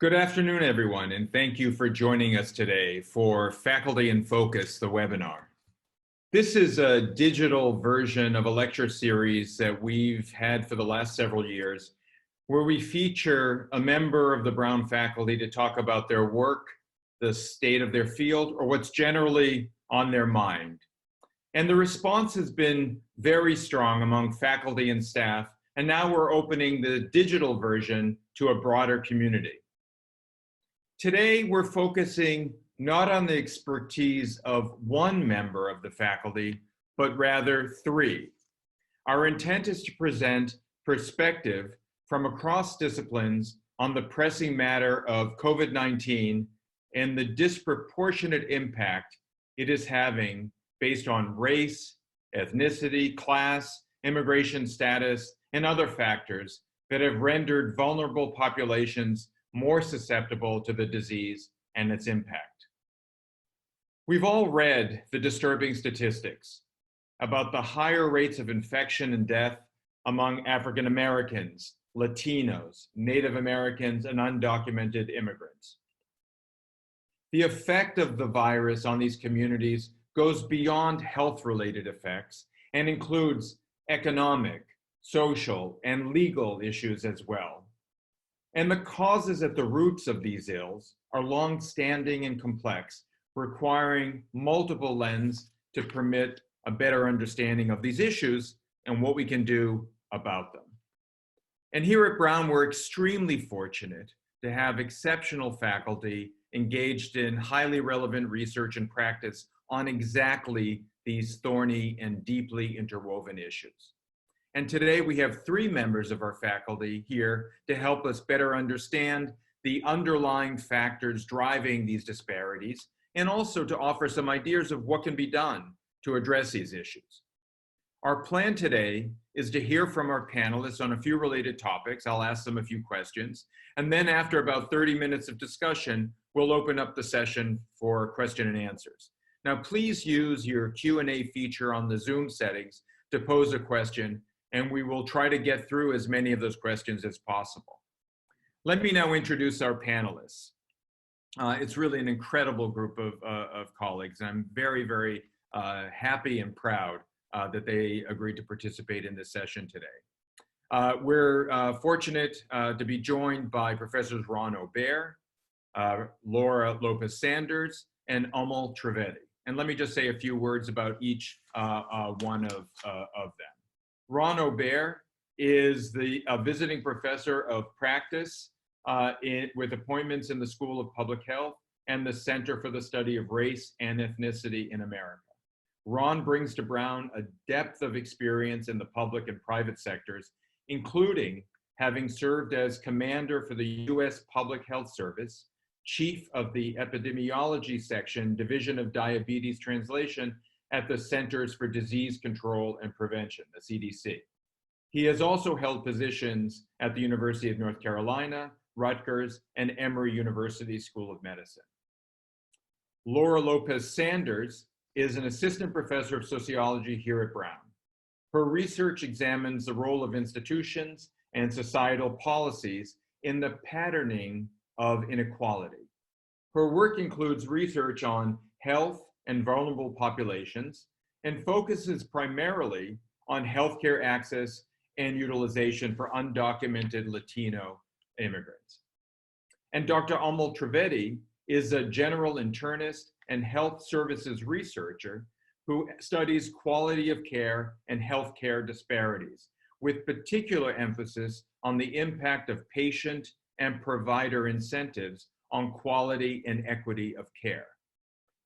Good afternoon, everyone, and thank you for joining us today for Faculty in Focus, the webinar. This is a digital version of a lecture series that we've had for the last several years, where we feature a member of the Brown faculty to talk about their work, the state of their field, or what's generally on their mind. And the response has been very strong among faculty and staff, and now we're opening the digital version to a broader community. Today, we're focusing not on the expertise of one member of the faculty, but rather three. Our intent is to present perspective from across disciplines on the pressing matter of COVID-19 and the disproportionate impact it is having based on race, ethnicity, class, immigration status, and other factors that have rendered vulnerable populations more susceptible to the disease and its impact. We've all read the disturbing statistics about the higher rates of infection and death among African Americans, Latinos, Native Americans, and undocumented immigrants. The effect of the virus on these communities goes beyond health-related effects and includes economic, social, and legal issues as well. And the causes at the roots of these ills are long-standing and complex, requiring multiple lenses to permit a better understanding of these issues and what we can do about them. And here at Brown, we're extremely fortunate to have exceptional faculty engaged in highly relevant research and practice on exactly these thorny and deeply interwoven issues. And today we have three members of our faculty here to help us better understand the underlying factors driving these disparities, and also to offer some ideas of what can be done to address these issues. Our plan today is to hear from our panelists on a few related topics. I'll ask them a few questions. And then after about 30 minutes of discussion, we'll open up the session for question and answers. Now, please use your Q&A feature on the Zoom settings to pose a question, and we will try to get through as many of those questions as possible. Let me now introduce our panelists. It's really an incredible group of colleagues. I'm very, very happy and proud that they agreed to participate in this session today. We're fortunate to be joined by Professors Ron Aubert, Laura Lopez Sanders, and Amal Trivedi. And let me just say a few words about each one of them. Ron Aubert is a visiting professor of practice with appointments in the School of Public Health and the Center for the Study of Race and Ethnicity in America. Ron brings to Brown a depth of experience in the public and private sectors, including having served as commander for the U.S. Public Health Service, chief of the Epidemiology Section, Division of Diabetes Translation, at the Centers for Disease Control and Prevention, the CDC. He has also held positions at the University of North Carolina, Rutgers, and Emory University School of Medicine. Laura Lopez Sanders is an assistant professor of sociology here at Brown. Her research examines the role of institutions and societal policies in the patterning of inequality. Her work includes research on health and vulnerable populations, and focuses primarily on healthcare access and utilization for undocumented Latino immigrants. And Dr. Amal Trivedi is a general internist and health services researcher who studies quality of care and healthcare disparities, with particular emphasis on the impact of patient and provider incentives on quality and equity of care.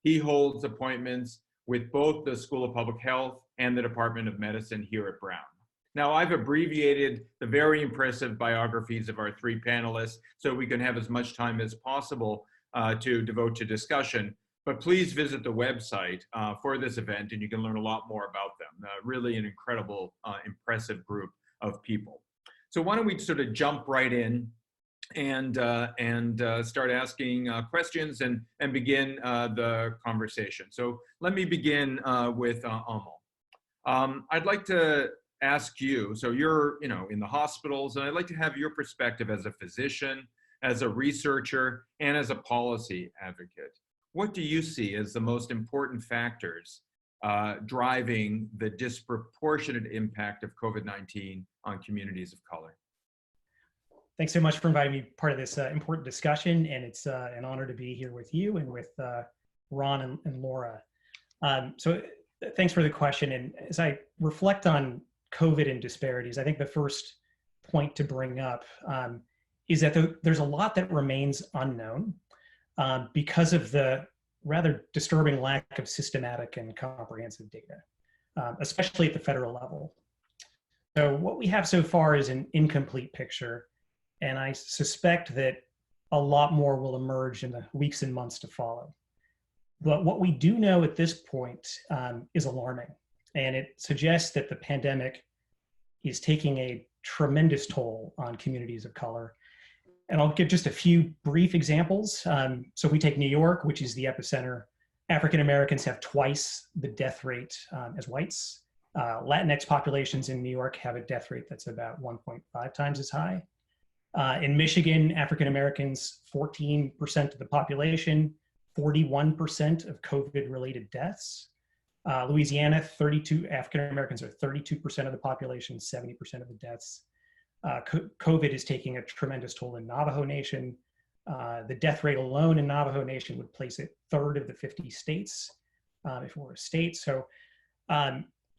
He holds appointments with both the School of Public Health and the Department of Medicine here at Brown. Now, I've abbreviated the very impressive biographies of our three panelists so we can have as much time as possible to devote to discussion, but please visit the website for this event and you can learn a lot more about them. Really an incredible, impressive group of people. So why don't we sort of jump right in and start asking questions and begin the conversation. So let me begin with Amal. I'd like to ask you, so you're in the hospitals, and I'd like to have your perspective as a physician, as a researcher and as a policy advocate. What do you see as the most important factors driving the disproportionate impact of COVID-19 on communities of color? Thanks so much for inviting me part of this important discussion, and it's an honor to be here with you and with Ron and Laura. So thanks for the question. And as I reflect on COVID and disparities, I think the first point to bring up is that there's a lot that remains unknown because of the rather disturbing lack of systematic and comprehensive data, especially at the federal level. So what we have so far is an incomplete picture, and I suspect that a lot more will emerge in the weeks and months to follow. But what we do know at this point is alarming, and it suggests that the pandemic is taking a tremendous toll on communities of color. And I'll give just a few brief examples. So we take New York, which is the epicenter. African Americans have twice the death rate as whites. Latinx populations in New York have a death rate that's about 1.5 times as high. In Michigan, African Americans, 14% of the population, 41% of COVID-related deaths. Louisiana, African Americans are 32% of the population, 70% of the deaths. COVID is taking a tremendous toll in Navajo Nation. The death rate alone in Navajo Nation would place it third of the 50 states if it were a state. So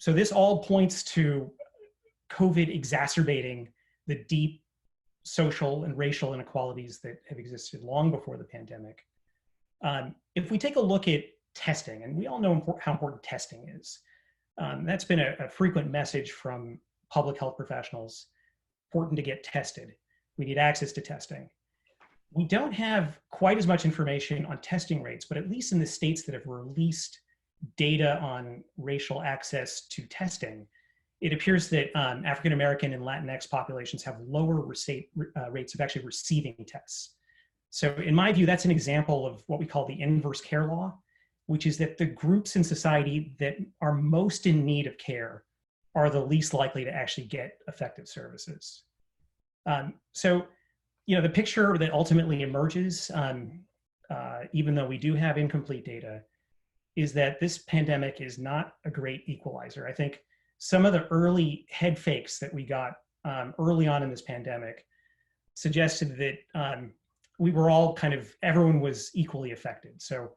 this all points to COVID exacerbating the deep social and racial inequalities that have existed long before the pandemic. If we take a look at testing, and we all know how important testing is, that's been a frequent message from public health professionals: important to get tested. We need access to testing. We don't have quite as much information on testing rates, but at least in the states that have released data on racial access to testing, it appears that African American and Latinx populations have lower rates of actually receiving tests. So in my view, that's an example of what we call the inverse care law, which is that the groups in society that are most in need of care are the least likely to actually get effective services. So, the picture that ultimately emerges, even though we do have incomplete data, is that this pandemic is not a great equalizer. I think some of the early head fakes that we got early on in this pandemic suggested that we were all everyone was equally affected. So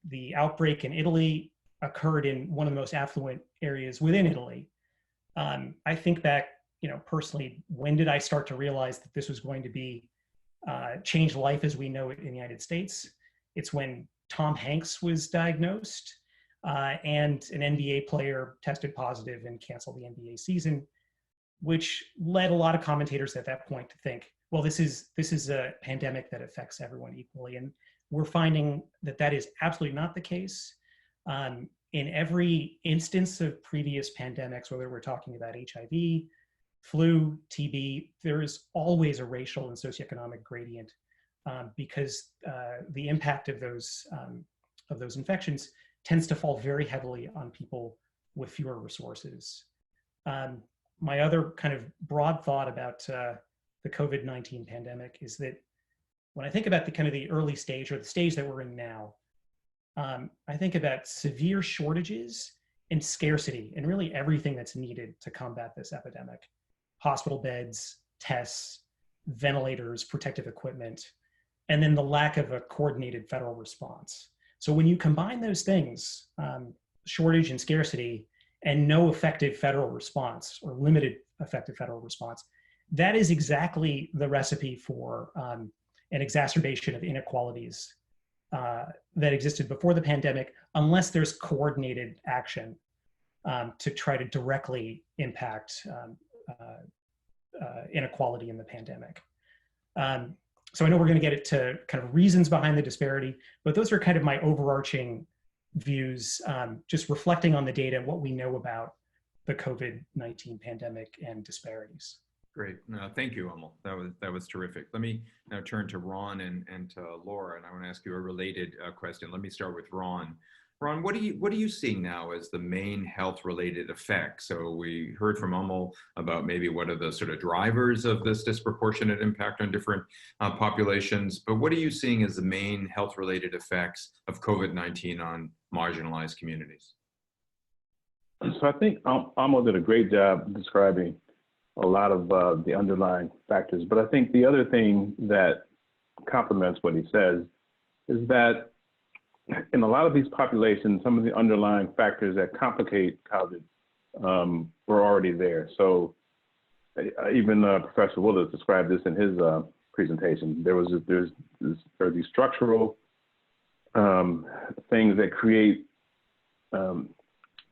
the outbreak in Italy occurred in one of the most affluent areas within Italy. I think back, personally, when did I start to realize that this was going to be change life as we know it in the United States? It's when Tom Hanks was diagnosed and an NBA player tested positive and canceled the NBA season, which led a lot of commentators at that point to think, well, this is a pandemic that affects everyone equally. And we're finding that that is absolutely not the case. In every instance of previous pandemics, whether we're talking about HIV, flu, TB, there is always a racial and socioeconomic gradient because the impact of those infections tends to fall very heavily on people with fewer resources. My other kind of broad thought about the COVID-19 pandemic is that when I think about the early stage, or the stage that we're in now, I think about severe shortages and scarcity and really everything that's needed to combat this epidemic: hospital beds, tests, ventilators, protective equipment, and then the lack of a coordinated federal response. So when you combine those things, shortage and scarcity, and no effective federal response or limited effective federal response, that is exactly the recipe for an exacerbation of inequalities that existed before the pandemic, unless there's coordinated action to try to directly impact inequality in the pandemic. So I know we're going to get to kind of reasons behind the disparity, but those are kind of my overarching views, just reflecting on the data, what we know about the COVID-19 pandemic and disparities. Great. No, thank you, Amol. That was terrific. Let me now turn to Ron and to Laura, and I want to ask you a related question. Let me start with Ron. Ron, what are you seeing now as the main health-related effects? So we heard from Amal about maybe what are the sort of drivers of this disproportionate impact on different populations, but what are you seeing as the main health-related effects of COVID-19 on marginalized communities? So I think Amal did a great job describing a lot of the underlying factors, but I think the other thing that complements what he says is that in a lot of these populations, some of the underlying factors that complicate COVID were already there. So even Professor Willis described this in his presentation. There's these structural things that create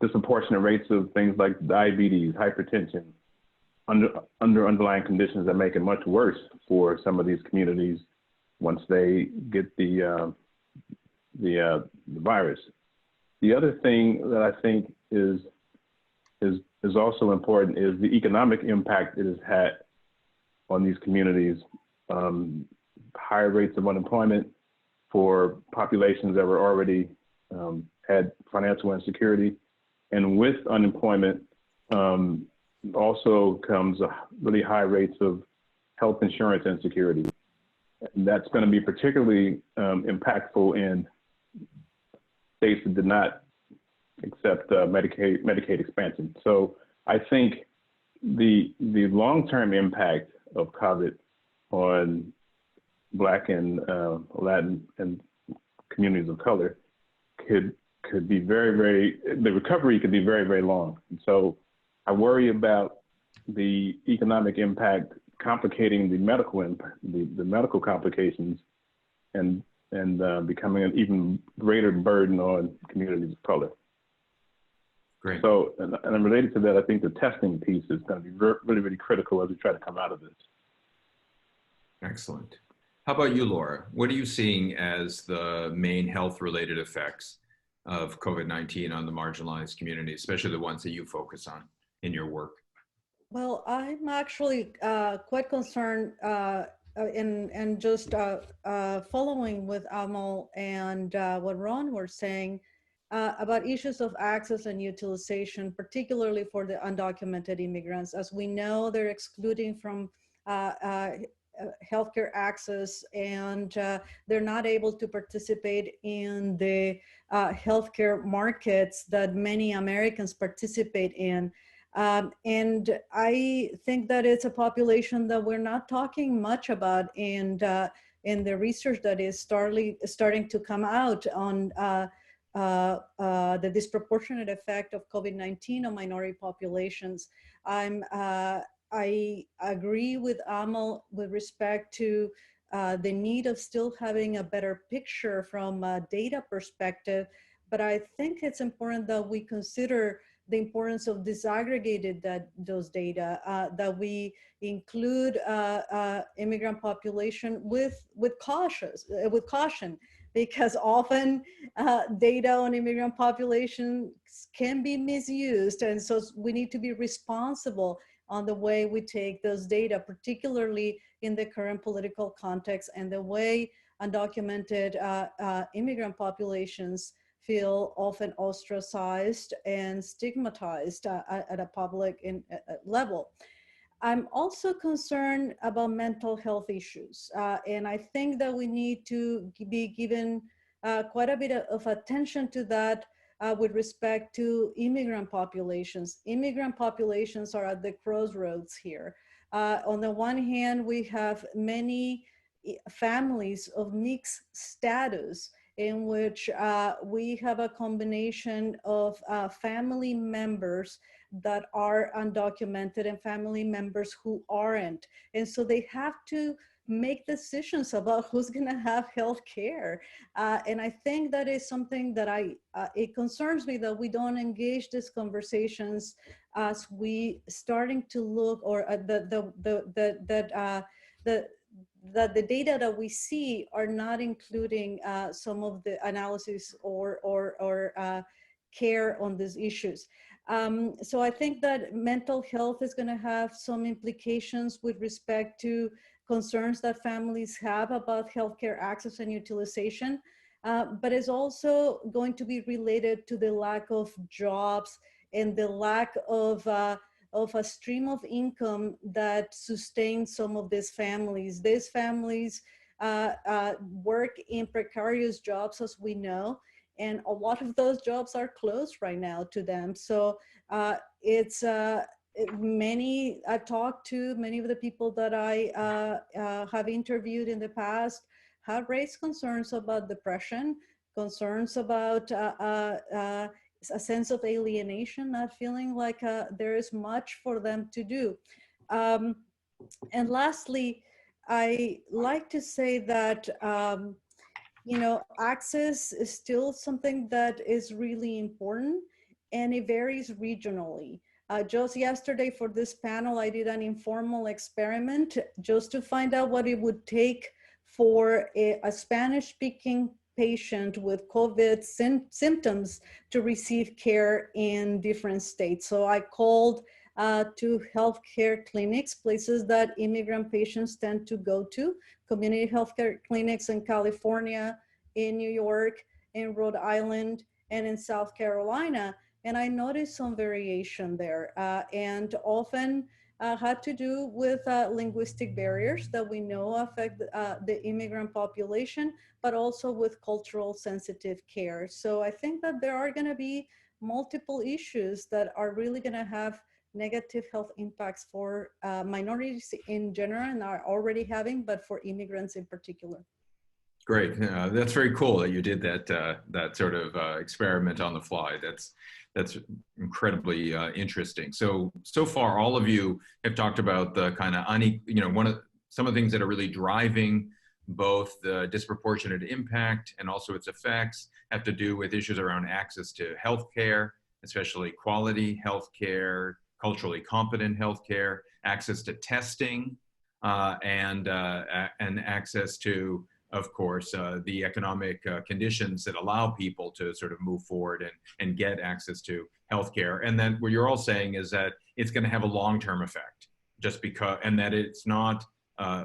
disproportionate rates of things like diabetes, hypertension, underlying conditions that make it much worse for some of these communities once they get the virus. The other thing that I think is also important is the economic impact it has had on these communities. Higher rates of unemployment for populations that were already had financial insecurity, and with unemployment also comes really high rates of health insurance insecurity. And that's going to be particularly impactful in states that did not accept Medicaid expansion. So I think the long-term impact of COVID on Black and Latin and communities of color could be the recovery could be very, very long. And so I worry about the economic impact complicating the medical impact, the medical complications, and becoming an even greater burden on communities of color. Great. So, and related to that, I think the testing piece is going to be really, really critical as we try to come out of this. Excellent. How about you, Laura? What are you seeing as the main health-related effects of COVID-19 on the marginalized community, especially the ones that you focus on in your work? Well, I'm actually quite concerned and just following with Amal and what Ron were saying about issues of access and utilization, particularly for the undocumented immigrants. As we know, they're excluding from healthcare access, and they're not able to participate in the healthcare markets that many Americans participate in. And I think that it's a population that we're not talking much about in the research that is starting to come out on the disproportionate effect of COVID-19 on minority populations. I agree with Amal with respect to the need of still having a better picture from a data perspective, but I think it's important that we consider the importance of disaggregated those data, that we include immigrant population with caution, because often data on immigrant populations can be misused, and so we need to be responsible on the way we take those data, particularly in the current political context and the way undocumented immigrant populations feel often ostracized and stigmatized at a public level. I'm also concerned about mental health issues. And I think that we need to be given quite a bit of attention to that with respect to immigrant populations. Immigrant populations are at the crossroads here. On the one hand, we have many families of mixed status, in which we have a combination of family members that are undocumented and family members who aren't. And so they have to make decisions about who's gonna have health care. And I think that is something that it concerns me that we don't engage these conversations as we starting to look, or that the data that we see are not including some of the analysis or care on these issues. So I think that mental health is going to have some implications with respect to concerns that families have about healthcare access and utilization. but it's also going to be related to the lack of jobs and the lack of a stream of income that sustains some of these families. These families work in precarious jobs, as we know, and a lot of those jobs are closed right now to them. So it's I've talked to many of the people that I have interviewed in the past have raised concerns about depression, concerns about a sense of alienation, not feeling like there is much for them to do. And lastly, I like to say that access is still something that is really important, and it varies regionally. Just yesterday for this panel, I did an informal experiment just to find out what it would take for a Spanish-speaking patient with COVID symptoms to receive care in different states. So I called to healthcare clinics, places that immigrant patients tend to go to, community healthcare clinics in California, in New York, in Rhode Island, and in South Carolina. And I noticed some variation there, and often had to do with linguistic barriers that we know affect the immigrant population, but also with cultural sensitive care. So I think that there are gonna be multiple issues that are really gonna have negative health impacts for minorities in general and are already having, but for immigrants in particular. Great. That's very cool that you did that that sort of experiment on the fly. That's incredibly interesting. So far, all of you have talked about the kind of some of the things that are really driving both the disproportionate impact and also its effects have to do with issues around access to healthcare, especially quality healthcare, culturally competent healthcare, access to testing, and access to, of course, the economic conditions that allow people to sort of move forward and get access to healthcare. And then what you're all saying is that it's going to have a long-term effect, just because, and that it's not,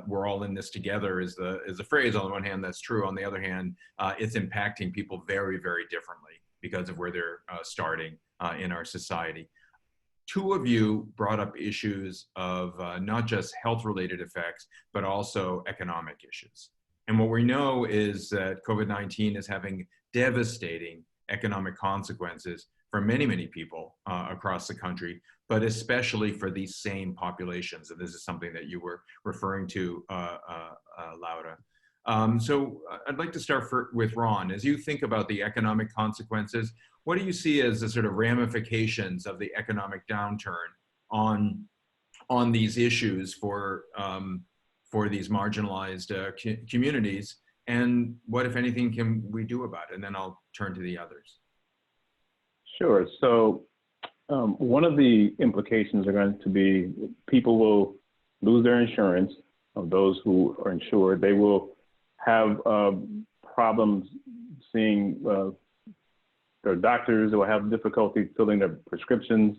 we're all in this together is the phrase. On the one hand, that's true. On the other hand, it's impacting people very, very differently because of where they're starting in our society. Two of you brought up issues of not just health-related effects, but also economic issues. And what we know is that COVID-19 is having devastating economic consequences for many, many people across the country, but especially for these same populations. And this is something that you were referring to, Laura. So I'd like to start with Ron. As you think about the economic consequences, what do you see as the sort of ramifications of the economic downturn on these issues for these marginalized communities, and what, if anything, can we do about it? And then I'll turn to the others. Sure. So one of the implications are going to be people will lose their insurance, of those who are insured. They will have problems seeing their doctors. They will have difficulty filling their prescriptions.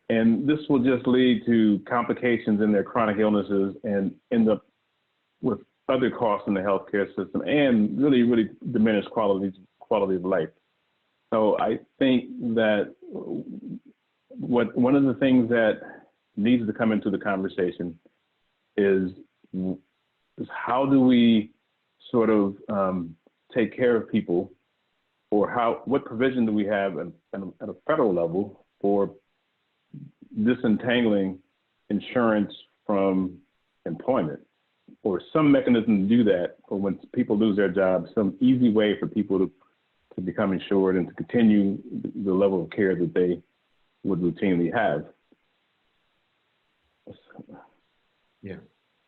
And this will just lead to complications in their chronic illnesses and end up with other costs in the healthcare system and really, really diminish quality of life. So I think that one of the things that needs to come into the conversation is how do we sort of take care of people, or what provision do we have at a federal level for disentangling insurance from employment, or some mechanism to do that for when people lose their jobs, some easy way for people to become insured and to continue the level of care that they would routinely have. Yeah.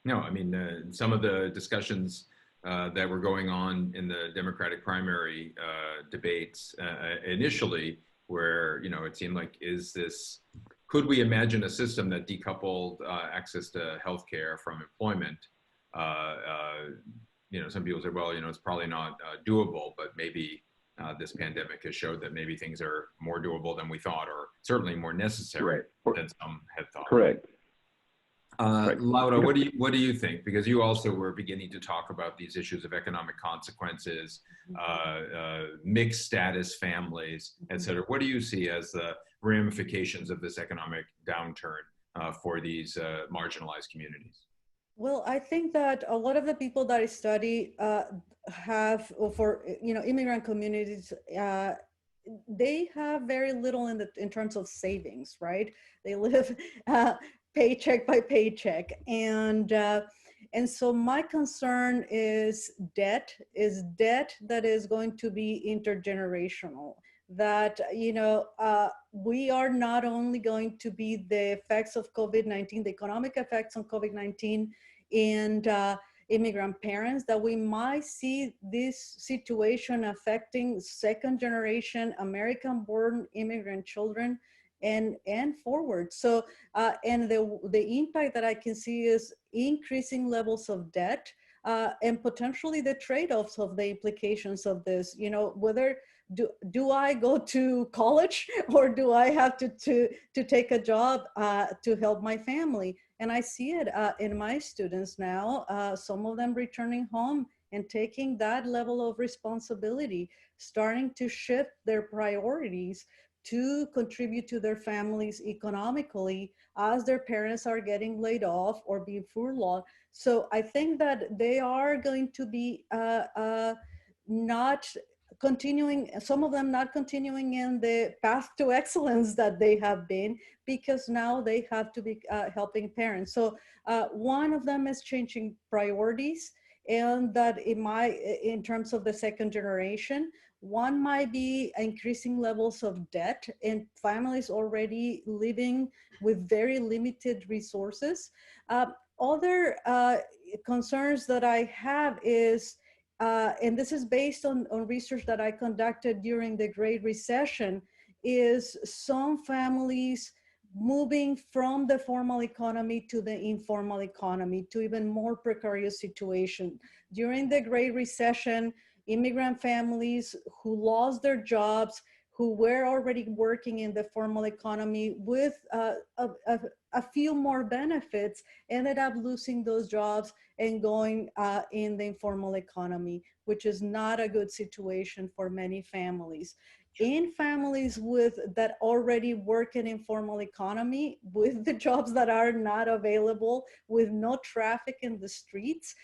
No, I mean, some of the discussions that were going on in the Democratic primary debates initially, where, it seemed like, could we imagine a system that decoupled access to healthcare from employment? Some people say, well, it's probably not doable, but maybe this pandemic has showed that maybe things are more doable than we thought, or certainly more necessary than some had thought. Correct. Right. Laura, what do you think? Because you also were beginning to talk about these issues of economic consequences, mixed status families, et cetera. What do you see as the ramifications of this economic downturn for these marginalized communities? Well, I think that a lot of the people that I study have, or for immigrant communities, they have very little in terms of savings, right? They live paycheck by paycheck, and so my concern is debt that is going to be intergenerational. That we are not only going to be the effects of COVID-19, the economic effects on COVID-19, and immigrant parents, that we might see this situation affecting second generation American born immigrant children and forward. So and the impact that I can see is increasing levels of debt and potentially the trade-offs of the implications of this, whether do I go to college or do I have to take a job to help my family? And I see it in my students now, some of them returning home and taking that level of responsibility, starting to shift their priorities to contribute to their families economically as their parents are getting laid off or being furloughed. So I think that they are going to be not continuing, some of them not continuing in the path to excellence that they have been, because now they have to be helping parents. So one of them is changing priorities, and that in terms of the second generation, one might be increasing levels of debt and families already living with very limited resources. Other concerns that I have is, and this is based on research that I conducted during the Great Recession, is some families moving from the formal economy to the informal economy, to even more precarious situation. During the Great Recession, immigrant families who lost their jobs, who were already working in the formal economy with a few more benefits, ended up losing those jobs and going in the informal economy, which is not a good situation for many families. In families that already work in informal economy, with the jobs that are not available, with no traffic in the streets,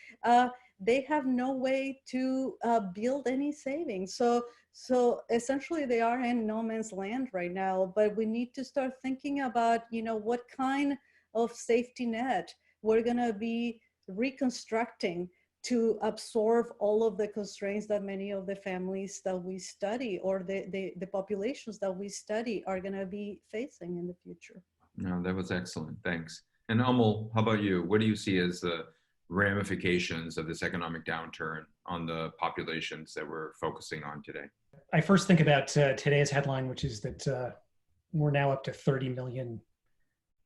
they have no way to build any savings. So essentially they are in no man's land right now, but we need to start thinking about, what kind of safety net we're gonna be reconstructing to absorb all of the constraints that many of the families that we study, or the populations that we study, are gonna be facing in the future. No, that was excellent, thanks. And Amol, how about you? What do you see as the ramifications of this economic downturn on the populations that we're focusing on today? I first think about today's headline, which is that we're now up to 30 million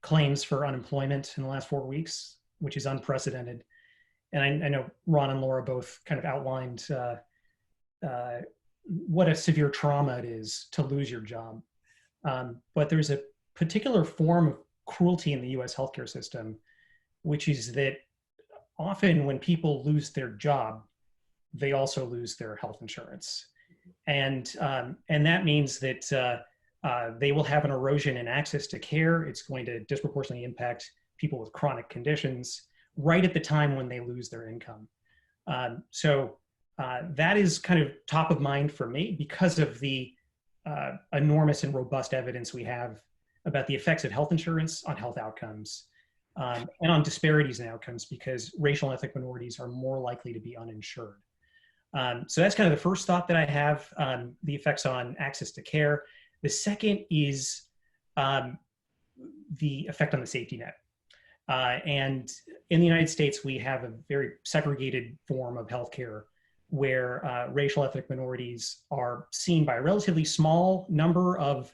claims for unemployment in the last 4 weeks, which is unprecedented. And I know Ron and Laura both kind of outlined what a severe trauma it is to lose your job. But there's a particular form of cruelty in the US healthcare system, which is that often when people lose their job, they also lose their health insurance. And that means that they will have an erosion in access to care. It's going to disproportionately impact people with chronic conditions right at the time when they lose their income. So that is kind of top of mind for me because of the enormous and robust evidence we have about the effects of health insurance on health outcomes and on disparities in outcomes, because racial and ethnic minorities are more likely to be uninsured. So that's kind of the first thought that I have, the effects on access to care. The second is the effect on the safety net. And in the United States, we have a very segregated form of healthcare where racial ethnic minorities are seen by a relatively small number of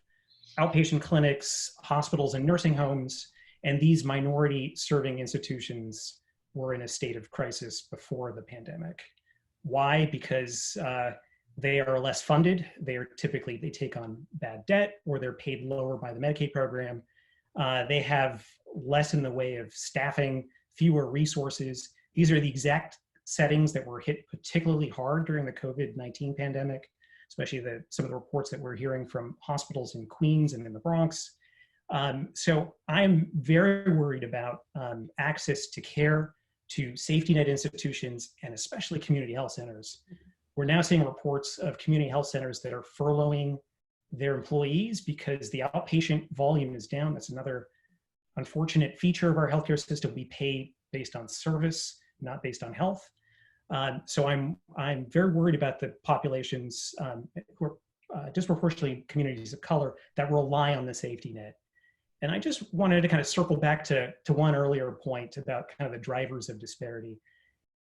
outpatient clinics, hospitals, and nursing homes. And these minority serving institutions were in a state of crisis before the pandemic. Why? Because they are less funded. They take on bad debt, or they're paid lower by the Medicaid program. They have less in the way of staffing, fewer resources. These are the exact settings that were hit particularly hard during the COVID-19 pandemic, especially some of the reports that we're hearing from hospitals in Queens and in the Bronx. So I'm very worried about access to care, to safety net institutions, and especially community health centers. We're now seeing reports of community health centers that are furloughing their employees because the outpatient volume is down. That's another unfortunate feature of our healthcare system. We pay based on service, not based on health. So I'm very worried about the populations who are disproportionately communities of color that rely on the safety net. And I just wanted to kind of circle back to one earlier point about kind of the drivers of disparity.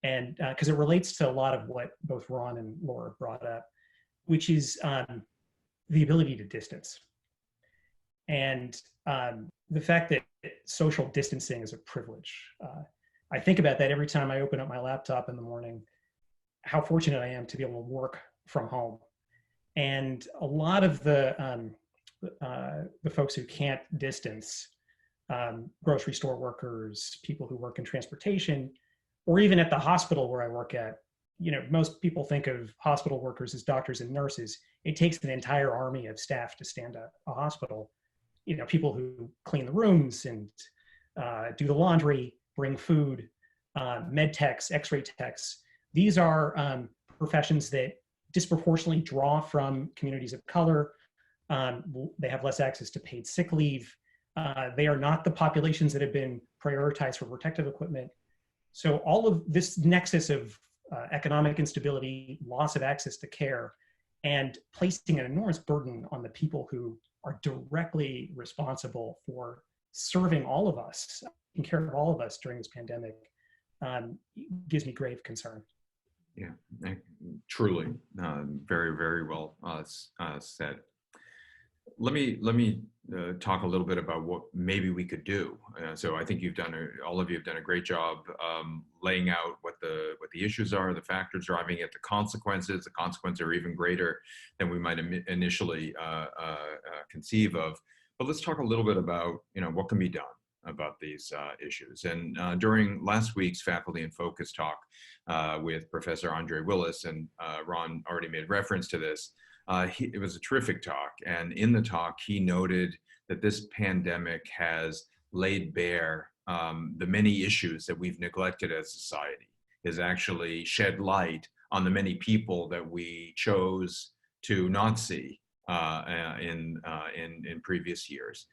And because it relates to a lot of what both Ron and Laura brought up, which is the ability to distance. And the fact that social distancing is a privilege. I think about that every time I open up my laptop in the morning, how fortunate I am to be able to work from home. And a lot of the folks who can't distance, grocery store workers, people who work in transportation, or even at the hospital where I work at, most people think of hospital workers as doctors and nurses. It takes an entire army of staff to stand up a hospital. People who clean the rooms and do the laundry, bring food, med techs, x-ray techs. These are professions that disproportionately draw from communities of color. They have less access to paid sick leave. They are not the populations that have been prioritized for protective equipment. So all of this nexus of economic instability, loss of access to care, and placing an enormous burden on the people who are directly responsible for serving all of us, taking care of all of us during this pandemic, gives me grave concern. Yeah, truly, very, very well said. Let me talk a little bit about what maybe we could do. So I think all of you have done a great job laying out what the issues are, the factors driving it, the consequences. The consequences are even greater than we might initially conceive of. But let's talk a little bit about what can be done about these issues. And during last week's Faculty in Focus talk with Professor Andre Willis, and Ron already made reference to this, it was a terrific talk. And in the talk, he noted that this pandemic has laid bare the many issues that we've neglected as a society, has actually shed light on the many people that we chose to not see in previous years.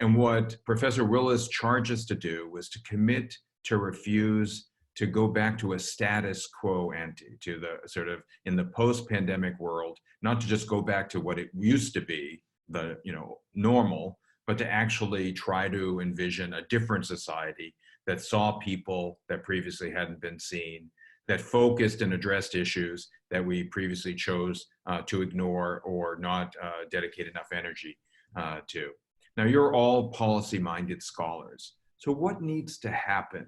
And what Professor Willis charged us to do was to commit to refuse to go back to a status quo ante, to the sort of in the post-pandemic world, not to just go back to what it used to be, the normal, but to actually try to envision a different society that saw people that previously hadn't been seen, that focused and addressed issues that we previously chose to ignore or not dedicate enough energy to. Now, you're all policy-minded scholars. So what needs to happen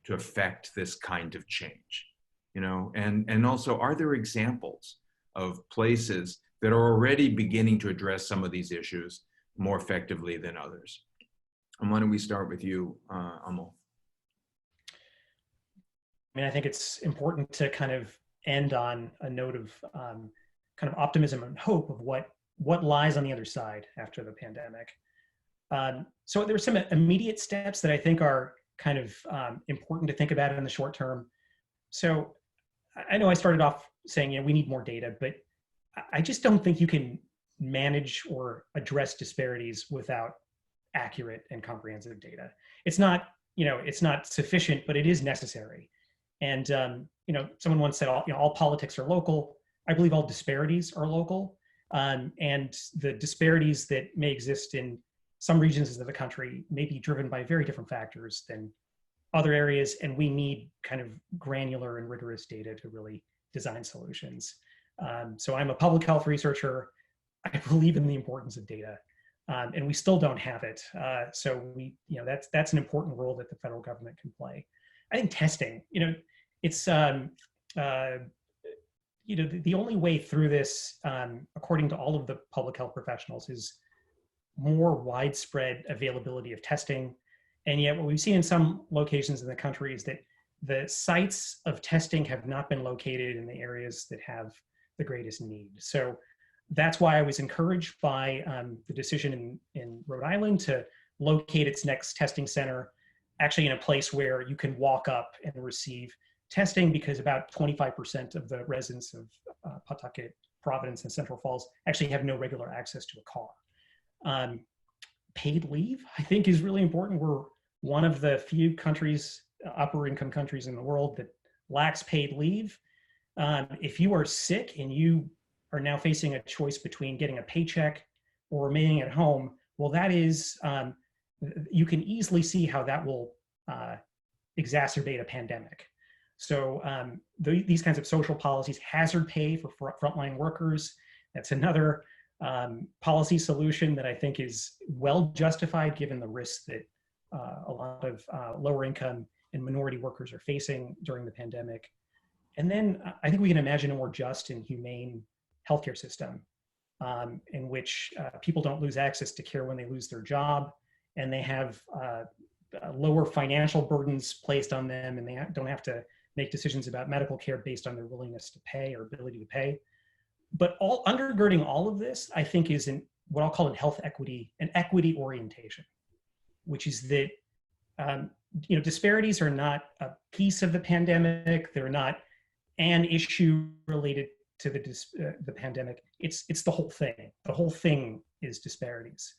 to affect this kind of change? And also, are there examples of places that are already beginning to address some of these issues more effectively than others? And why don't we start with you, Amol? I think it's important to kind of end on a note of kind of optimism and hope of what lies on the other side after the pandemic. So there are some immediate steps that I think are kind of important to think about in the short term. So I know I started off saying, we need more data, but I just don't think you can manage or address disparities without accurate and comprehensive data. It's not sufficient, but it is necessary. And, someone once said, all politics are local. I believe all disparities are local. And the disparities that may exist in some regions of the country may be driven by very different factors than other areas, and we need kind of granular and rigorous data to really design solutions. So I'm a public health researcher. I believe in the importance of data, and we still don't have it. So that's an important role that the federal government can play. I think testing, it's the only way through this, according to all of the public health professionals, is more widespread availability of testing. And yet what we've seen in some locations in the country is that the sites of testing have not been located in the areas that have the greatest need. So that's why I was encouraged by the decision in Rhode Island to locate its next testing center actually in a place where you can walk up and receive testing, because about 25% of the residents of Pawtucket, Providence, and Central Falls actually have no regular access to a car. Paid leave, I think, is really important. We're one of the few countries, upper income countries in the world, that lacks paid leave. If you are sick and you are now facing a choice between getting a paycheck or remaining at home, well, that is, you can easily see how that will exacerbate a pandemic. So these kinds of social policies, hazard pay for frontline workers, that's another policy solution that I think is well justified given the risks that a lot of lower income and minority workers are facing during the pandemic. And then I think we can imagine a more just and humane healthcare system in which people don't lose access to care when they lose their job, and they have lower financial burdens placed on them, and they don't have to make decisions about medical care based on their willingness to pay or ability to pay. But undergirding all of this, I think, is in what I'll call in health equity, an equity orientation, which is that disparities are not a piece of the pandemic. They're not an issue related to the pandemic. It's the whole thing. The whole thing is disparities.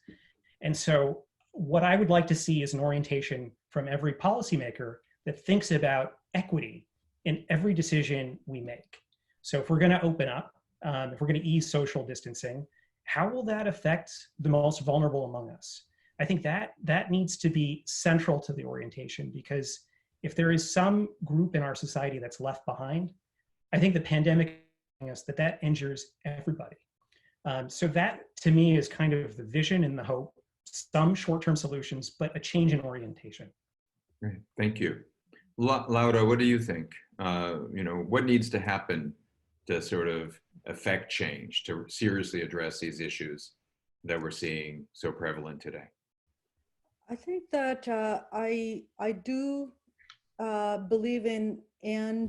And so what I would like to see is an orientation from every policymaker that thinks about equity in every decision we make. So if we're going to open up, if we're going to ease social distancing, how will that affect the most vulnerable among us? I think that needs to be central to the orientation, because if there is some group in our society that's left behind, I think the pandemic that injures everybody. So that, to me, is kind of the vision and the hope. Some short-term solutions, but a change in orientation. Great, thank you. Laura, what do you think? What needs to happen to sort of affect change, to seriously address these issues that we're seeing so prevalent today? I think that I do believe in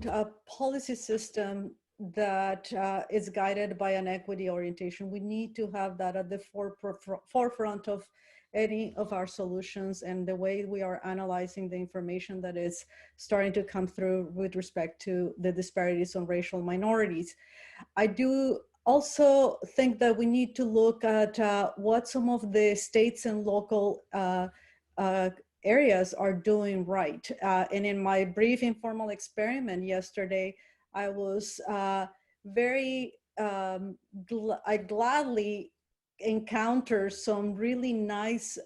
a policy system that is guided by an equity orientation. We need to have that at the forefront of any of our solutions, and the way we are analyzing the information that is starting to come through with respect to the disparities on racial minorities. I do also think that we need to look at what some of the states and local areas are doing right. And in my brief informal experiment yesterday, I was I gladly encountered some really nice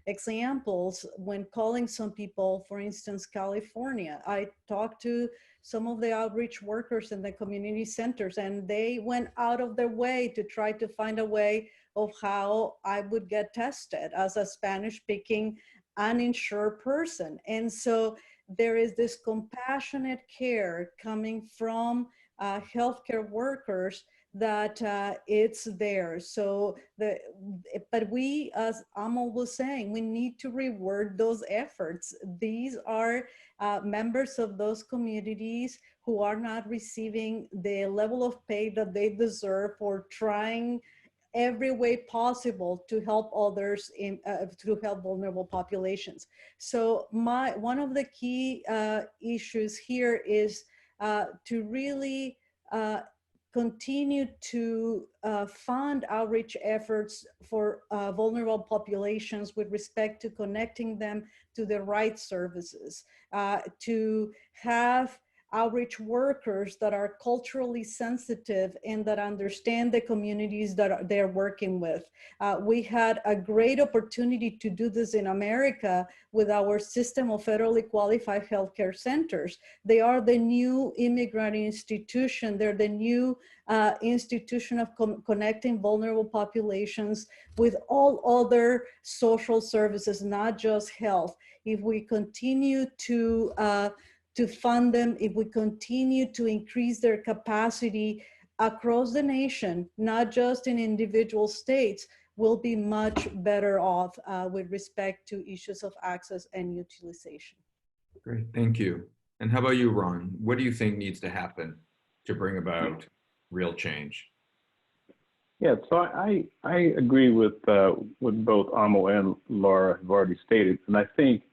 examples when calling some people, for instance, California. I talked to some of the outreach workers in the community centers, and they went out of their way to try to find a way of how I would get tested as a Spanish-speaking uninsured person. And so there is this compassionate care coming from healthcare workers that it's there. So but we, as Amal was saying, we need to reward those efforts. These are members of those communities who are not receiving the level of pay that they deserve for trying every way possible to help others to help vulnerable populations. So one of the key issues here is to really continue to fund outreach efforts for vulnerable populations with respect to connecting them to the right services, to have outreach workers that are culturally sensitive and that understand the communities that they're working with. We had a great opportunity to do this in America with our system of federally qualified healthcare centers. They are the new immigrant institution. They're the new institution of connecting vulnerable populations with all other social services, not just health. If we continue to fund them, if we continue to increase their capacity across the nation, not just in individual states, will be much better off with respect to issues of access and utilization. Great, thank you. And how about you, Ron? What do you think needs to happen to bring about real change? Yeah, so I agree with what both Amo and Laura have already stated. And I think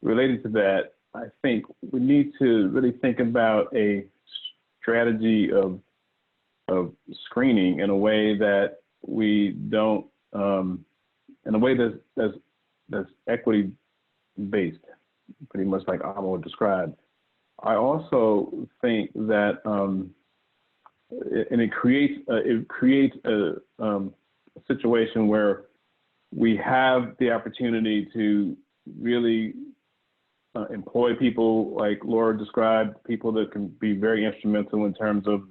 related to that, I think we need to really think about a strategy of screening in a way that we don't, in a way that's equity based, pretty much like Amo described. I also think that, and it creates a situation where we have the opportunity to really employ people like Laura described, people that can be very instrumental in terms of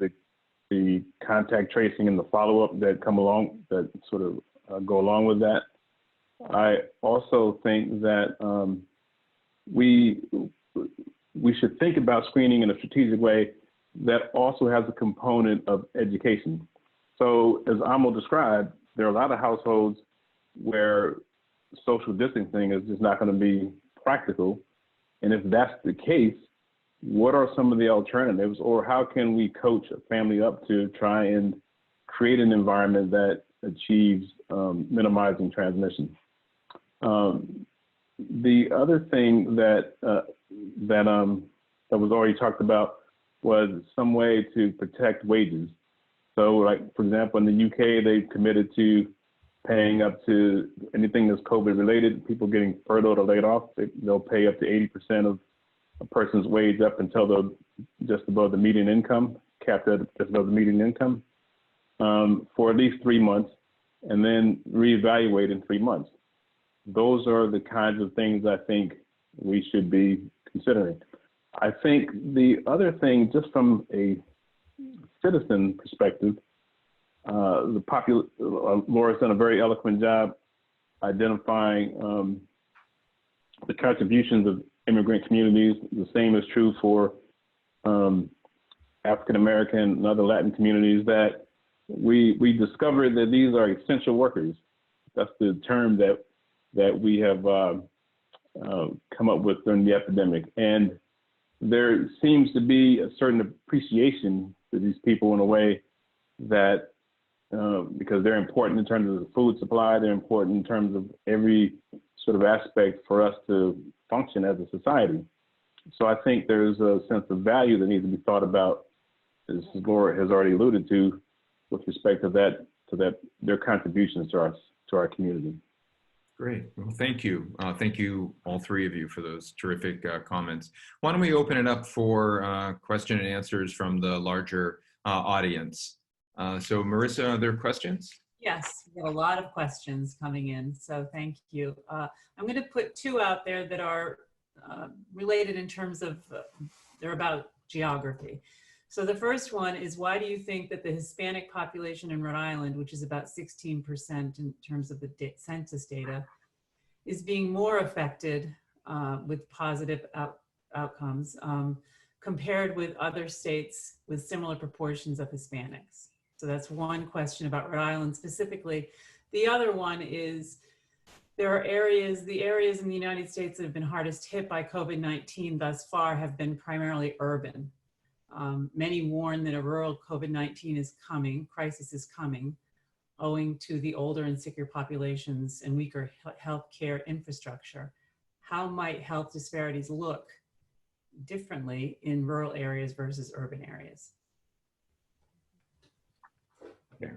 the contact tracing and the follow-up that come along, that sort of go along with that. I also think that we should think about screening in a strategic way that also has a component of education. So as Amo described, there are a lot of households where social distancing is just not going to be practical. And if that's the case, what are some of the alternatives, or how can we coach a family up to try and create an environment that achieves minimizing transmission? The other thing that was already talked about was some way to protect wages. So like, for example, in the UK, they've committed to paying up to anything that's COVID related, people getting furloughed or laid off, they'll pay up to 80% of a person's wage up until they're just above the median income, capped at just above the median income, for at least 3 months, and then reevaluate in 3 months. Those are the kinds of things I think we should be considering. I think the other thing, just from a citizen perspective, Laura's done a very eloquent job identifying the contributions of immigrant communities. The same is true for African American and other Latin communities, that we discovered that these are essential workers. That's the term that we have come up with during the epidemic. And there seems to be a certain appreciation for these people in a way that, because they're important in terms of the food supply, they're important in terms of every sort of aspect for us to function as a society. So I think there's a sense of value that needs to be thought about, as Laura has already alluded to, with respect to their contributions to our community. Great. Well, thank you. Thank you, all three of you, for those terrific comments. Why don't we open it up for question and answers from the larger audience? So Marissa, are there questions? Yes, we have a lot of questions coming in, so thank you. I'm going to put two out there that are related in terms of, they're about geography. So the first one is, why do you think that the Hispanic population in Rhode Island, which is about 16% in terms of the census data, is being more affected with positive outcomes compared with other states with similar proportions of Hispanics? So that's one question about Rhode Island specifically. The other one is, there are areas, the areas in the United States that have been hardest hit by COVID-19 thus far have been primarily urban. Many warn that a rural COVID-19 crisis is coming, owing to the older and sicker populations and weaker healthcare infrastructure. How might health disparities look differently in rural areas versus urban areas? Okay.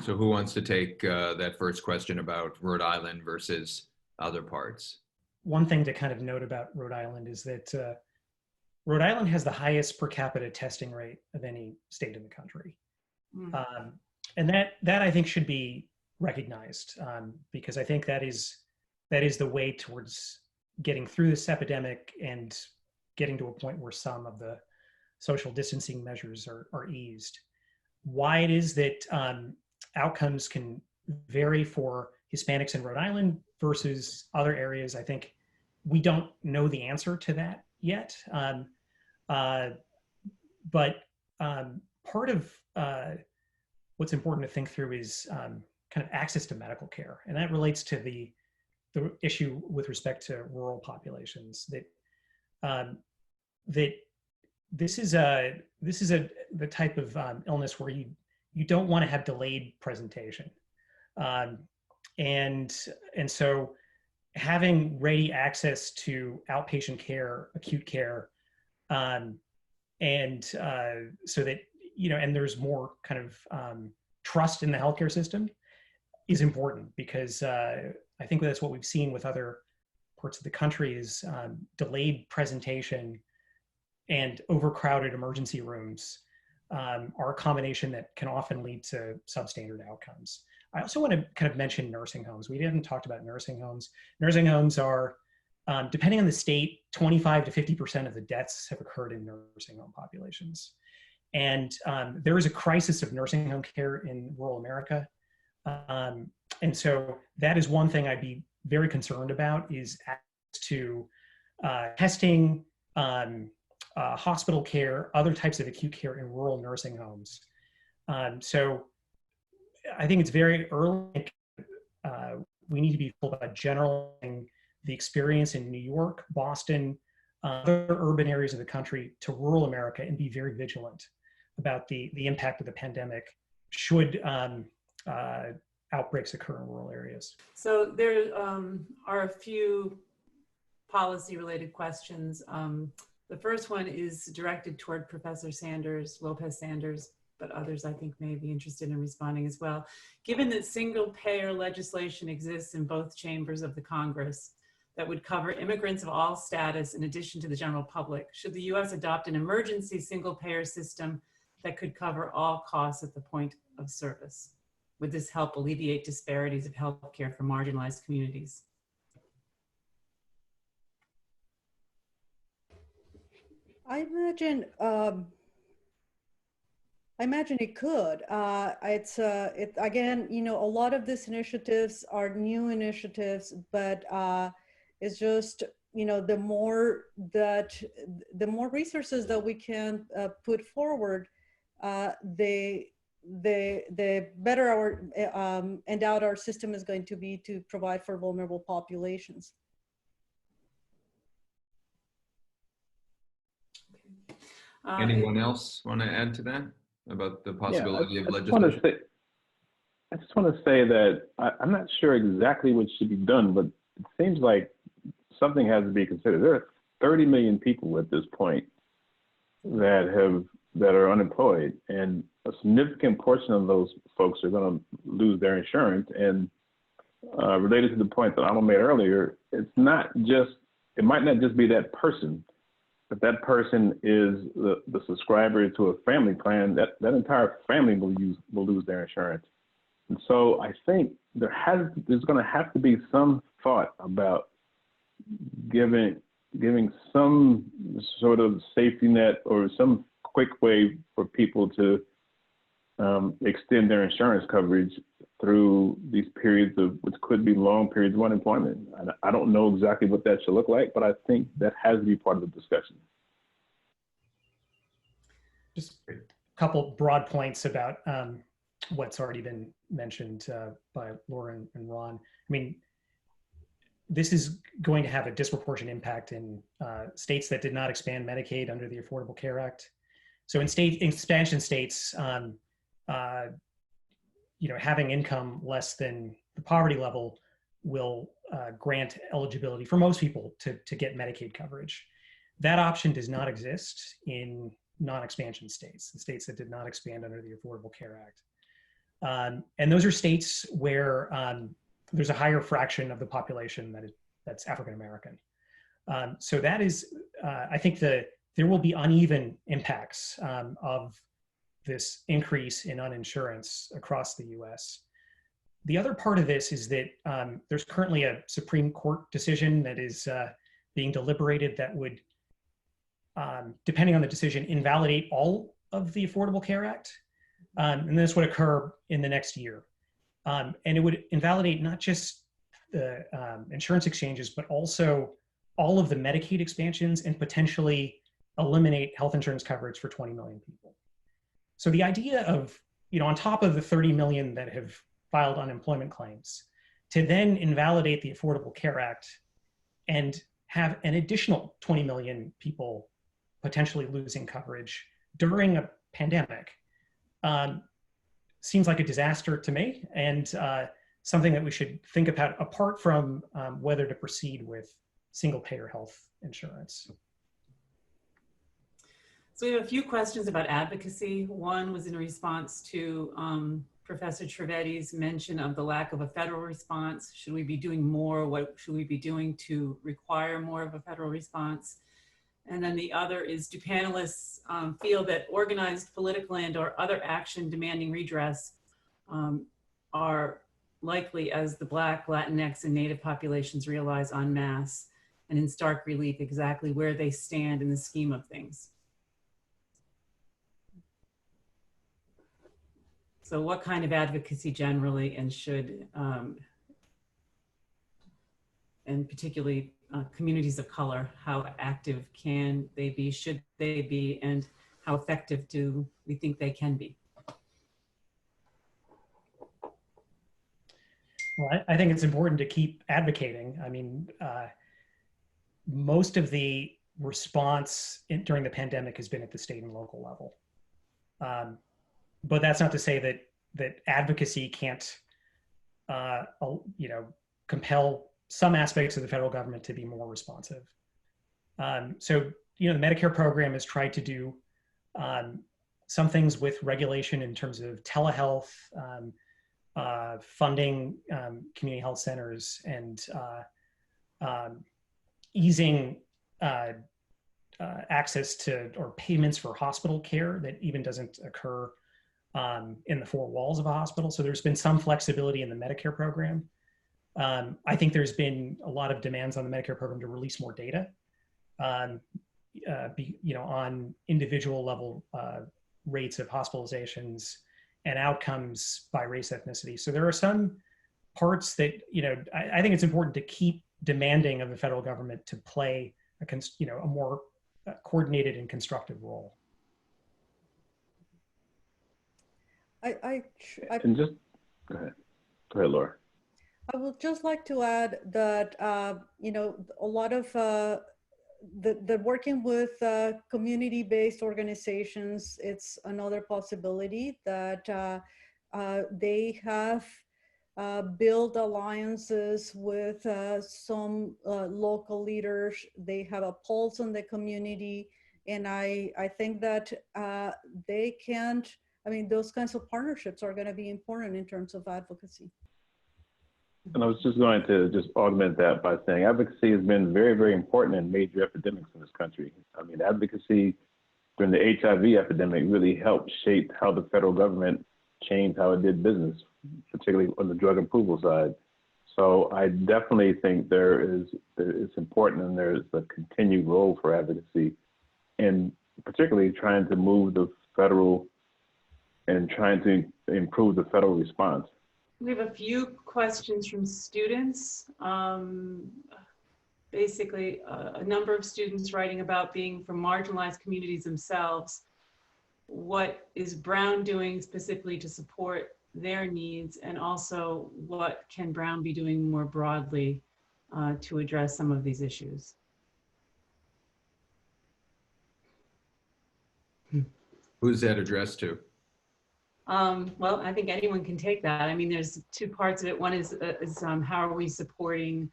So who wants to take that first question about Rhode Island versus other parts? One thing to kind of note about Rhode Island is that Rhode Island has the highest per capita testing rate of any state in the country. And that I think should be recognized, because I think that is the way towards getting through this epidemic and getting to a point where some of the social distancing measures are eased. Why it is that outcomes can vary for Hispanics in Rhode Island versus other areas, I think we don't know the answer to that yet. But part of what's important to think through is kind of access to medical care. And that relates to the issue with respect to rural populations, that that this is the type of illness where you don't want to have delayed presentation. And so having ready access to outpatient care, acute care, and so that, and there's more kind of trust in the healthcare system is important, because I think that's what we've seen with other parts of the country is delayed presentation and overcrowded emergency rooms are a combination that can often lead to substandard outcomes. I also want to kind of mention nursing homes. We haven't talked about nursing homes. Nursing homes are, depending on the state, 25 to 50% of the deaths have occurred in nursing home populations. And there is a crisis of nursing home care in rural America. And so that is one thing I'd be very concerned about, is access to testing, hospital care, other types of acute care in rural nursing homes. So I think it's very early. We need to be told about generalizing the experience in New York, Boston, other urban areas of the country to rural America, and be very vigilant about the impact of the pandemic should outbreaks occur in rural areas. So there are a few policy-related questions. The first one is directed toward Professor Lopez Sanders, but others I think may be interested in responding as well. Given that single-payer legislation exists in both chambers of the Congress that would cover immigrants of all status in addition to the general public, should the U.S. adopt an emergency single-payer system that could cover all costs at the point of service? Would this help alleviate disparities of healthcare for marginalized communities? I imagine it could. Again, a lot of these initiatives are new initiatives, but it's just, the more resources that we can put forward, the better our endowed our system is going to be to provide for vulnerable populations. Anyone else want to add to that about the possibility of legislation? I just want to say that I'm not sure exactly what should be done, but it seems like something has to be considered. There are 30 million people at this point that are unemployed, and a significant portion of those folks are going to lose their insurance. And related to the point that Alma made earlier, it might not just be that person. If that person is the subscriber to a family plan, that entire family will lose their insurance. And so I think there's going to have to be some thought about giving some sort of safety net or some quick way for people to extend their insurance coverage through these periods which could be long periods of unemployment. I don't know exactly what that should look like, but I think that has to be part of the discussion. Just a couple broad points about what's already been mentioned by Laura and Ron. I mean, this is going to have a disproportionate impact in states that did not expand Medicaid under the Affordable Care Act. So in expansion states, having income less than the poverty level will grant eligibility for most people to get Medicaid coverage. That option does not exist in non-expansion states, the states that did not expand under the Affordable Care Act. And those are states where there's a higher fraction of the population that's African American. So that is, I think there will be uneven impacts of this increase in uninsurance across the US. The other part of this is that there's currently a Supreme Court decision that is being deliberated that would, depending on the decision, invalidate all of the Affordable Care Act. And this would occur in the next year. And it would invalidate not just the insurance exchanges, but also all of the Medicaid expansions and potentially eliminate health insurance coverage for 20 million people. So the idea of, on top of the 30 million that have filed unemployment claims, to then invalidate the Affordable Care Act and have an additional 20 million people potentially losing coverage during a pandemic seems like a disaster to me, and something that we should think about apart from whether to proceed with single payer health insurance. So we have a few questions about advocacy. One was in response to Professor Trivedi's mention of the lack of a federal response. Should we be doing more? What should we be doing to require more of a federal response? And then the other is, do panelists feel that organized political and or other action demanding redress are likely as the Black, Latinx, and Native populations realize en masse and in stark relief exactly where they stand in the scheme of things? So what kind of advocacy generally, and should, and particularly communities of color, how active can they be, should they be, and how effective do we think they can be? Well, I think it's important to keep advocating. I mean, most of the response during the pandemic has been at the state and local level. But that's not to say that advocacy can't, compel some aspects of the federal government to be more responsive. So, the Medicare program has tried to do some things with regulation in terms of telehealth, funding community health centers, and easing access to or payments for hospital care that even doesn't occur in the four walls of a hospital. So there's been some flexibility in the Medicare program. I think there's been a lot of demands on the Medicare program to release more data, on individual level rates of hospitalizations and outcomes by race, ethnicity. So there are some parts that, I think it's important to keep demanding of the federal government to play a more coordinated and constructive role. And just go ahead, Laura. I would just like to add that a lot of the working with community-based organizations, it's another possibility that they have built alliances with some local leaders. They have a pulse on the community, and I think that they can't. I mean, those kinds of partnerships are going to be important in terms of advocacy. And I was just going to augment that by saying advocacy has been very, very important in major epidemics in this country. I mean, advocacy during the HIV epidemic really helped shape how the federal government changed how it did business, particularly on the drug approval side. So I definitely think it's important, and there's a continued role for advocacy, and particularly trying to move the federal and trying to improve the federal response. We have a few questions from students. Basically, a number of students writing about being from marginalized communities themselves. What is Brown doing specifically to support their needs? And also, what can Brown be doing more broadly to address some of these issues? Who's that addressed to? Well, I think anyone can take that. I mean, there's two parts of it. One is how are we supporting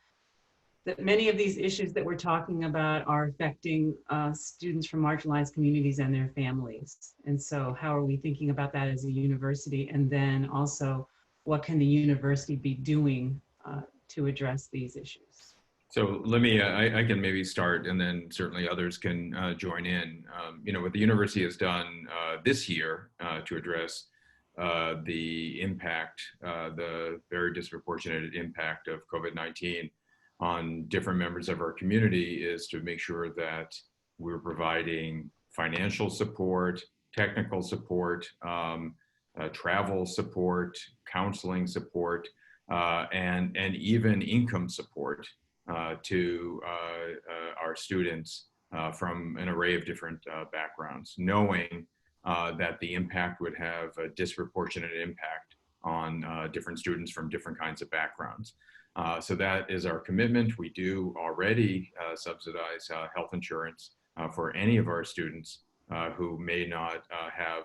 that many of these issues that we're talking about are affecting students from marginalized communities and their families. And so how are we thinking about that as a university? And then also, what can the university be doing to address these issues? So let me, I can maybe start, and then certainly others can join in. What the university has done this year to address the impact, the very disproportionate impact of COVID-19 on different members of our community is to make sure that we're providing financial support, technical support, travel support, counseling support, and even income support to our students from an array of different backgrounds, knowing that the impact would have a disproportionate impact on different students from different kinds of backgrounds. So that is our commitment. We do already subsidize health insurance for any of our students who may not have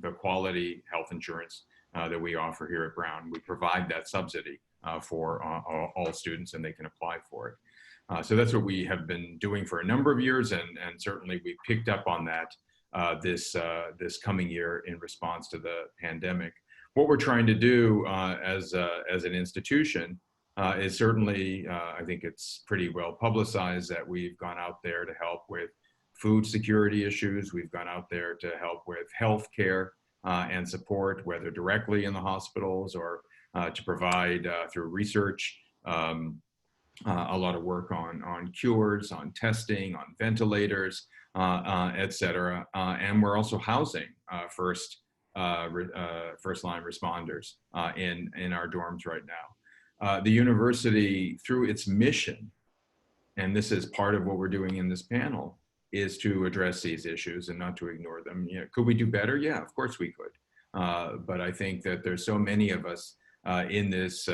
the quality health insurance that we offer here at Brown. We provide that subsidy for all students, and they can apply for it. So that's what we have been doing for a number of years, and certainly we picked up on that this coming year in response to the pandemic. What we're trying to do as an institution is certainly, I think it's pretty well publicized that we've gone out there to help with food security issues. We've gone out there to help with health care and support, whether directly in the hospitals or to provide through research, a lot of work on cures, on testing, on ventilators, et cetera. And we're also housing first line responders in our dorms right now. The university, through its mission, and this is part of what we're doing in this panel, is to address these issues and not to ignore them. You know, could we do better? Yeah, of course we could. But I think that there's so many of us in this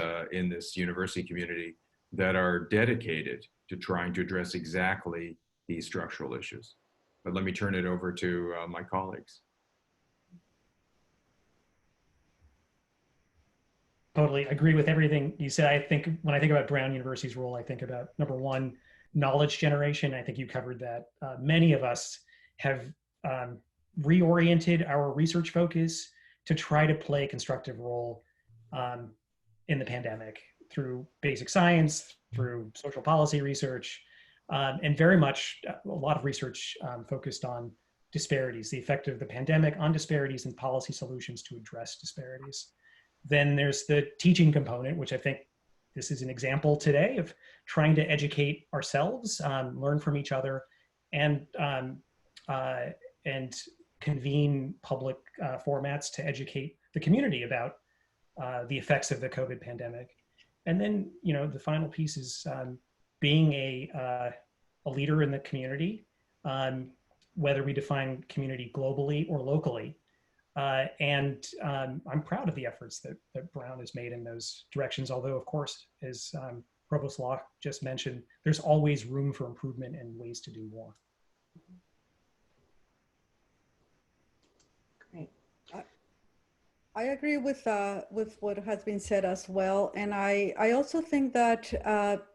university community that are dedicated to trying to address exactly these structural issues. But let me turn it over to my colleagues. Totally agree with everything you said. I think when I think about Brown University's role, I think about number one, knowledge generation. I think you covered that. Many of us have reoriented our research focus to try to play a constructive role in the pandemic through basic science, through social policy research, and very much a lot of research focused on disparities, the effect of the pandemic on disparities and policy solutions to address disparities. Then there's the teaching component, which I think this is an example today of trying to educate ourselves, learn from each other, and convene public formats to educate the community about the effects of the COVID pandemic. And then, you know, the final piece is being a leader in the community, whether we define community globally or locally. And I'm proud of the efforts that Brown has made in those directions, although, of course, as Provost Locke just mentioned, there's always room for improvement and ways to do more. Great. I agree with what has been said as well. And I also think that,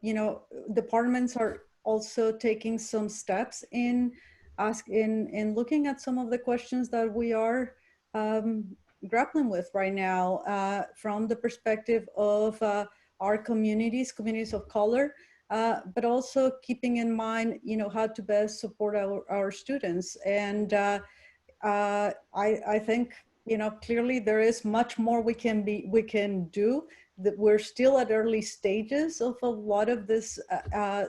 you know, departments are also taking some steps in looking at some of the questions that we are grappling with right now from the perspective of our communities of color, but also keeping in mind, you know, how to best support our students. And I think, you know, clearly there is much more we can do. That we're still at early stages of a lot of this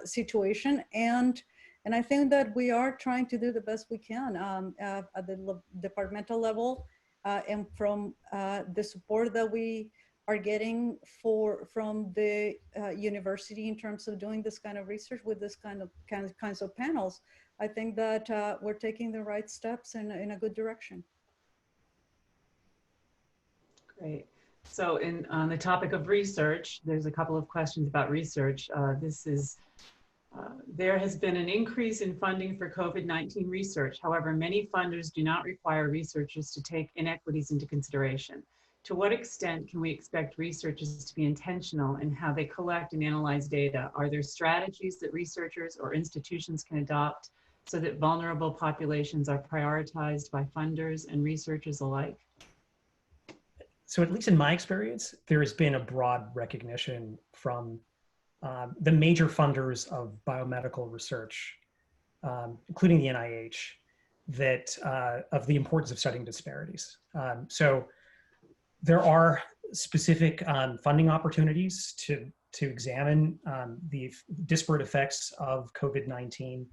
situation, and I think that we are trying to do the best we can at the departmental level, and from the support that we are getting from the university in terms of doing this kind of research with this kinds of panels. I think that we're taking the right steps in a good direction. Great. So on the topic of research, there's a couple of questions about research. There has been an increase in funding for COVID-19 research. However, many funders do not require researchers to take inequities into consideration. To what extent can we expect researchers to be intentional in how they collect and analyze data? Are there strategies that researchers or institutions can adopt so that vulnerable populations are prioritized by funders and researchers alike? So at least in my experience, there has been a broad recognition from the major funders of biomedical research, including the NIH, that of the importance of studying disparities. So there are specific funding opportunities to examine the disparate effects of COVID-19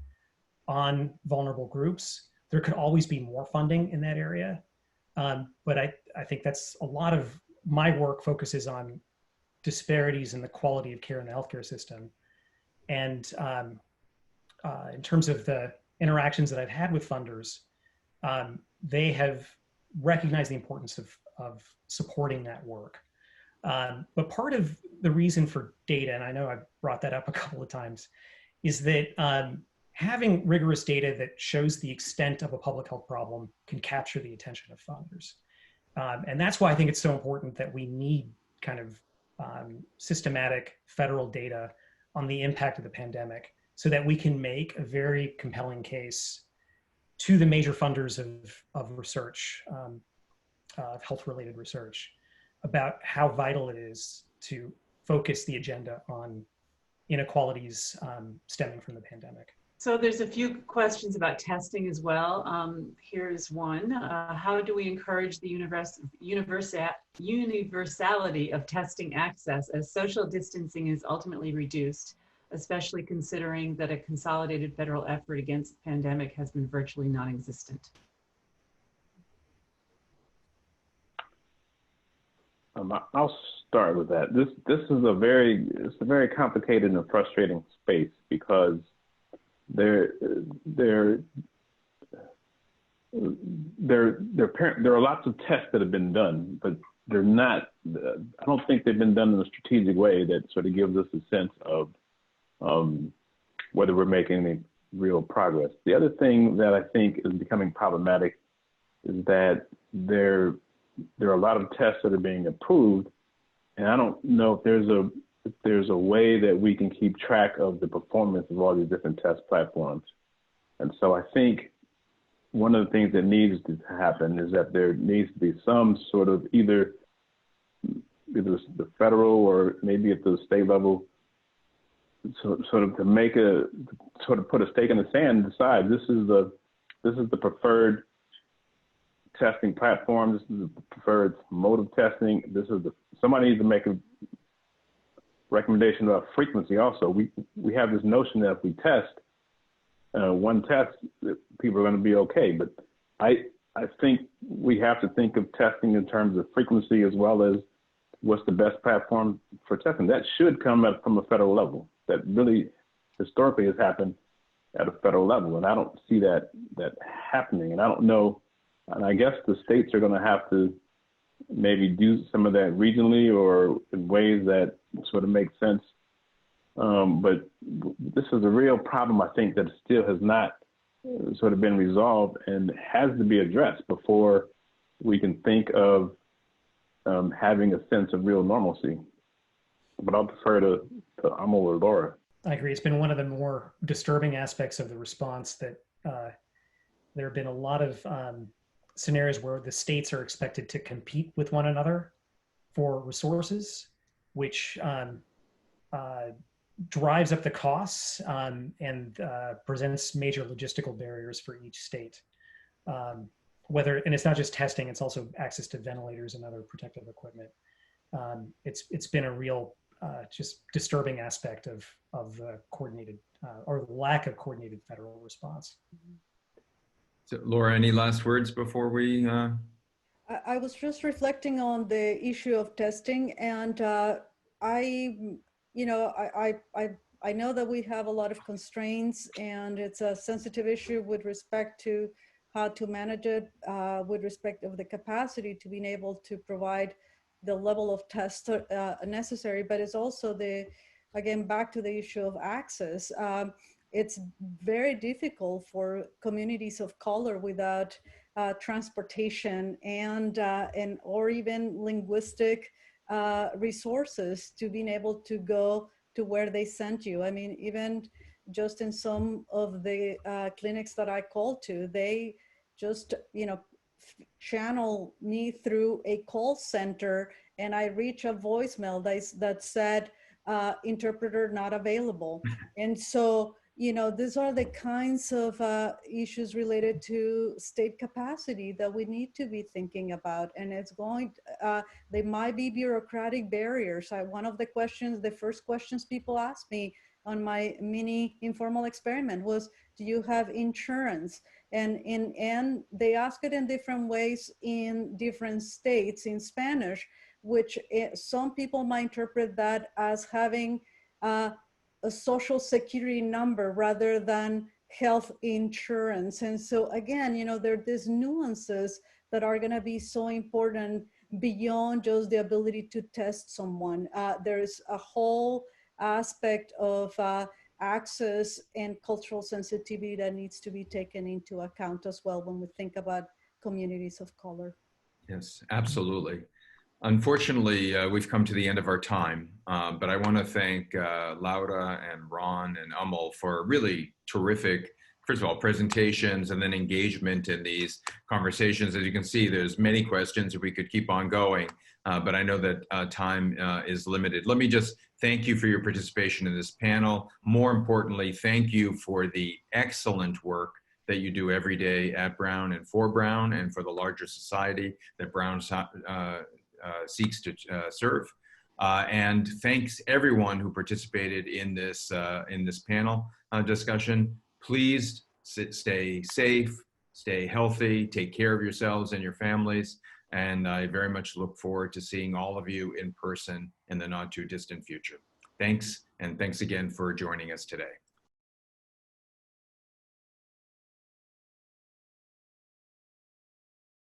on vulnerable groups. There could always be more funding in that area. But I think that's a lot of my work focuses on disparities in the quality of care in the healthcare system. And in terms of the interactions that I've had with funders, they have recognize the importance of supporting that work. But part of the reason for data, and I know I've brought that up a couple of times, is that having rigorous data that shows the extent of a public health problem can capture the attention of funders. And that's why I think it's so important that we need kind of systematic federal data on the impact of the pandemic so that we can make a very compelling case to the major funders of research, of health-related research, about how vital it is to focus the agenda on inequalities stemming from the pandemic. So there's a few questions about testing as well. Here's one. How do we encourage the universality of testing access as social distancing is ultimately reduced, especially considering that a consolidated federal effort against the pandemic has been virtually non-existent? I'll start with that. This is a very complicated and frustrating space because there are lots of tests that have been done, but they're not. I don't think they've been done in a strategic way that sort of gives us a sense of whether we're making any real progress. The other thing that I think is becoming problematic is that there are a lot of tests that are being approved, and I don't know if there's a way that we can keep track of the performance of all these different test platforms. And so I think one of the things that needs to happen is that there needs to be some sort of either the federal or maybe at the state level, sort of put a stake in the sand and decide this is the preferred testing platform. This is the preferred mode of testing. Somebody needs to make a recommendation about frequency also. We have this notion that if we test one test, people are going to be okay. But I think we have to think of testing in terms of frequency as well as what's the best platform for testing. That should come from a federal level. That really historically has happened at a federal level, and I don't see that happening. And I don't know. And I guess the states are going to have to maybe do some of that regionally or in ways that sort of make sense. But this is a real problem, I think, that still has not sort of been resolved and has to be addressed before we can think of having a sense of real normalcy. But I'll defer to Amol or Laura. I agree. It's been one of the more disturbing aspects of the response that there have been a lot of scenarios where the states are expected to compete with one another for resources, which drives up the costs and presents major logistical barriers for each state. And it's not just testing, it's also access to ventilators and other protective equipment. It's been a real just disturbing aspect of the coordinated or lack of coordinated federal response. So, Laura, any last words before we? I was just reflecting on the issue of testing, and I know that we have a lot of constraints, and it's a sensitive issue with respect to how to manage it, with respect of the capacity to being able to provide the level of tests necessary. But it's also again, back to the issue of access. It's very difficult for communities of color without transportation and or even linguistic resources to being able to go to where they sent you. I mean, even just in some of the clinics that I called to, they just, channel me through a call center, and I reach a voicemail that said, interpreter not available. And so, these are the kinds of issues related to state capacity that we need to be thinking about. And they might be bureaucratic barriers. One of the first questions people asked me on my mini informal experiment was, do you have insurance? And they ask it in different ways in different states in Spanish, which some people might interpret that as having a social security number rather than health insurance. And so again, you know, there are these nuances that are going to be so important beyond just the ability to test someone. There's a whole aspect of access and cultural sensitivity that needs to be taken into account as well when we think about communities of color. Yes, absolutely. Unfortunately, we've come to the end of our time, but I want to thank Laura and Ron and Amol for really terrific, first of all, presentations and then engagement in these conversations. As you can see, there's many questions, we could keep on going, but I know that time is limited. Let me just thank you for your participation in this panel. More importantly, thank you for the excellent work that you do every day at Brown and for Brown and for the larger society that Brown seeks to serve. And thanks everyone who participated in this panel discussion. Please stay safe, stay healthy, take care of yourselves and your families. And I very much look forward to seeing all of you in person in the not too distant future. Thanks, and thanks again for joining us today.